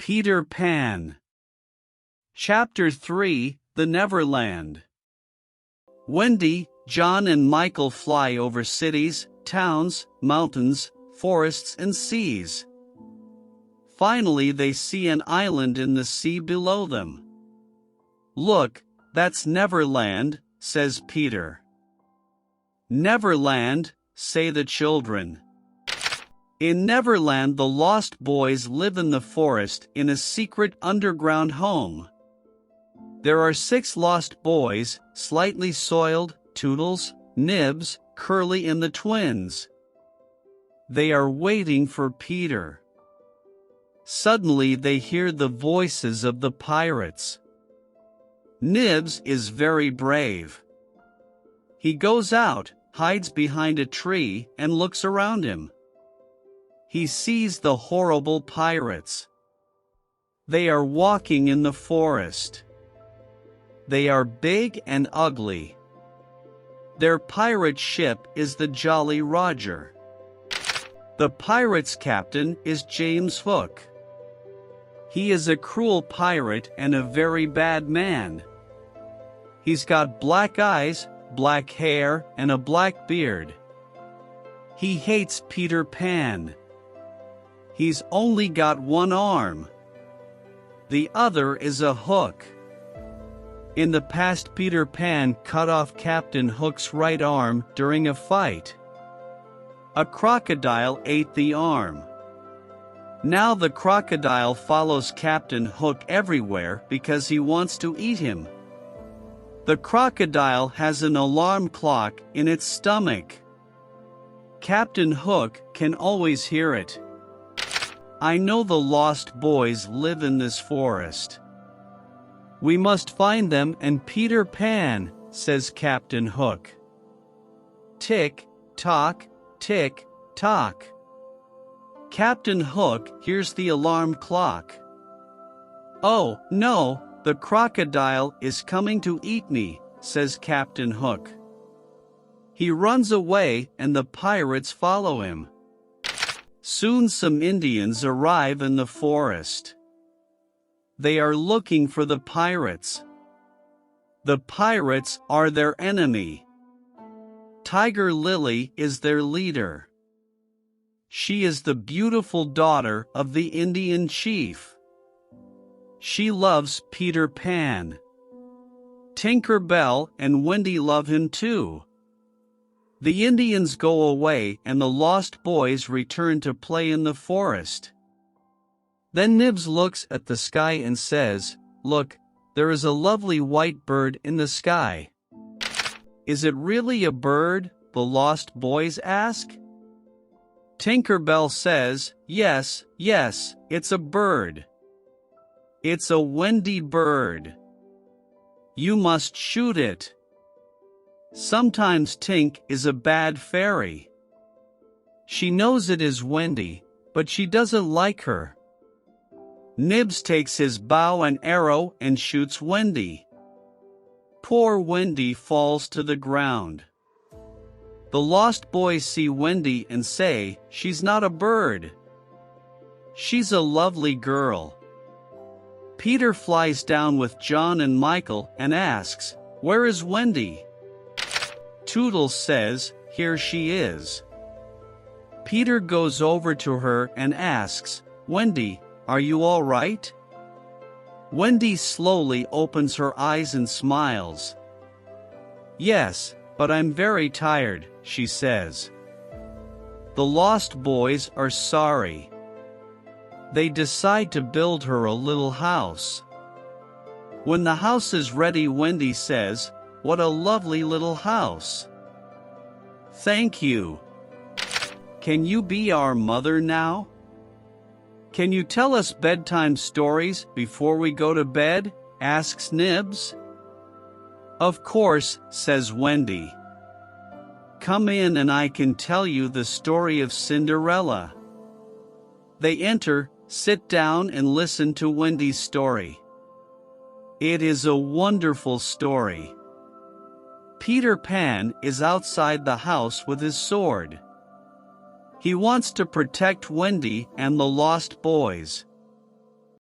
Peter Pan. Chapter 3, The Neverland. Wendy, John and Michael fly over cities, towns, mountains, forests and seas. Finally they see an island in the sea below them. "Look, that's Neverland," says Peter. "Neverland," say the children. In Neverland the lost boys live in the forest in a secret underground home. There are 6 lost boys, slightly soiled, Toodles, Nibs, Curly and the twins. They are waiting for Peter. Suddenly they hear the voices of the pirates. Nibs is very brave. He goes out, hides behind a tree, and looks around him. He sees the horrible pirates. They are walking in the forest. They are big and ugly. Their pirate ship is the Jolly Roger. The pirates' captain is James Hook. He is a cruel pirate and a very bad man. He's got black eyes, black hair, and a black beard. He hates Peter Pan. He's only got one arm. The other is a hook. In the past, Peter Pan cut off Captain Hook's right arm during a fight. A crocodile ate the arm. Now the crocodile follows Captain Hook everywhere because he wants to eat him. The crocodile has an alarm clock in its stomach. Captain Hook can always hear it. I know the lost boys live in this forest. We must find them and Peter Pan, says Captain Hook. Tick, tock, tick, tock. Captain Hook hears the alarm clock. Oh, no, the crocodile is coming to eat me, says Captain Hook. He runs away and the pirates follow him. Soon some Indians arrive in the forest. They are looking for the pirates. The pirates are their enemy. Tiger Lily is their leader. She is the beautiful daughter of the Indian chief. She loves Peter Pan. Tinker Bell and Wendy love him too. The Indians go away and the lost boys return to play in the forest. Then Nibs looks at the sky and says, "Look, there is a lovely white bird in the sky." "Is it really a bird?" the lost boys ask. Tinker Bell says, Yes, it's a bird. It's a Wendy bird. You must shoot it. Sometimes Tink is a bad fairy. She knows it is Wendy, but she doesn't like her. Nibs takes his bow and arrow and shoots Wendy. Poor Wendy falls to the ground. The lost boys see Wendy and say, "She's not a bird. She's a lovely girl." Peter flies down with John and Michael and asks, "Where is Wendy?" Toodles says, "Here she is." Peter goes over to her and asks, "Wendy, are you all right?" Wendy slowly opens her eyes and smiles. "Yes, but I'm very tired," she says. The lost boys are sorry. They decide to build her a little house. When the house is ready, Wendy says, "What a lovely little house." "Thank you. Can you be our mother now? Can you tell us bedtime stories before we go to bed?" asks Nibs. "Of course," says Wendy. "Come in and I can tell you the story of Cinderella." They enter, sit down and listen to Wendy's story. It is a wonderful story. Peter Pan is outside the house with his sword. He wants to protect Wendy and the lost boys.